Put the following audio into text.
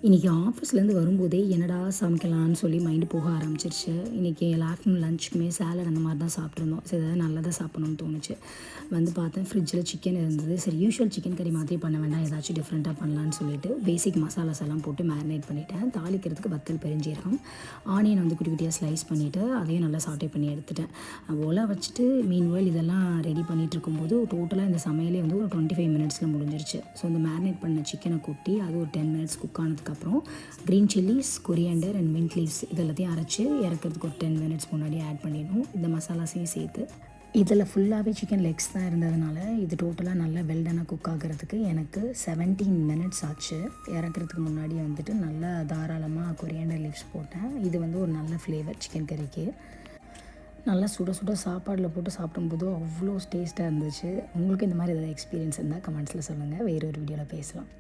இன்றைக்கி ஆஃபீஸ்லேருந்து வரும்போதே என்னடா சமைக்கலான்னு சொல்லி மைண்டு போக ஆரம்பிச்சிருச்சு. இன்றைக்கி ஆஃப்டர்நூன் லஞ்சுக்குமே சாலட் அந்த மாதிரி தான் சாப்பிட்ருந்தோம். சரி ஏதாவது நல்லதாக சாப்பிட்ணுன்னு தோணுச்சு. வந்து பார்த்தேன் ஃப்ரிட்ஜில் சிக்கன் இருந்தது. சரி யூஷுவல் சிக்கன் கறி மாதிரி பண்ண வேண்டாம், ஏதாச்சும் டிஃப்ரெண்ட்டாக பண்ணலான்னு சொல்லிட்டு பேசிக் மசாலாஸ் எல்லாம் போட்டு மேரினேட் பண்ணிவிட்டேன். தாளிக்கிறதுக்கு வத்தல், பெருஞ்சீரகம், ஆனியன் வந்து குட்டி குட்டியாக ஸ்லைஸ் பண்ணிவிட்டு அதையும் நல்லா சாட்டே பண்ணி எடுத்துட்டேன். ஒலை வச்சுட்டு மீன்வெல் இதெல்லாம் ரெடி பண்ணிகிட்டு இருக்கும்போது டோட்டலாக இந்த சமையலே வந்து ஒரு 25 மினிட்ஸில் முடிஞ்சிருச்சு. ஸோ இந்த மேரினேட் பண்ண சிக்கனை கொட்டி அது ஒரு 10 மினிட்ஸ் குக் ஆனதுக்கப்புறம் green chillies, coriander and mint leaves இது எல்லாத்தையும் அரைச்சி இறக்கிறதுக்கு ஒரு 10 மினிட்ஸ் முன்னாடி ஆட் பண்ணிடணும். இந்த மசாலாஸையும் சேர்த்து இதில் ஃபுல்லாகவே சிக்கன் லெக்ஸ் தான் இருந்ததுனால இது டோட்டலாக நல்லா வெல்டனாக குக் ஆகிறதுக்கு எனக்கு 17 மினிட்ஸ் ஆச்சு. இறக்கிறதுக்கு முன்னாடி வந்துட்டு நல்லா தாராளமாக கொரியாண்டர் லீவ்ஸ் போட்டேன். இது வந்து ஒரு நல்ல ஃப்ளேவர் சிக்கன் கறிக்கு. நல்லா சுட சுட சாப்பாடில் போட்டு சாப்பிடும்போது அவ்வளோ டேஸ்ட்டாக இருந்துச்சு. உங்களுக்கு இந்த மாதிரி ஏதாவது எக்ஸ்பீரியன்ஸ் இருந்தால் கமெண்ட்ஸில் சொல்லுங்கள். வேறு ஒரு வீடியோவில் பேசலாம்.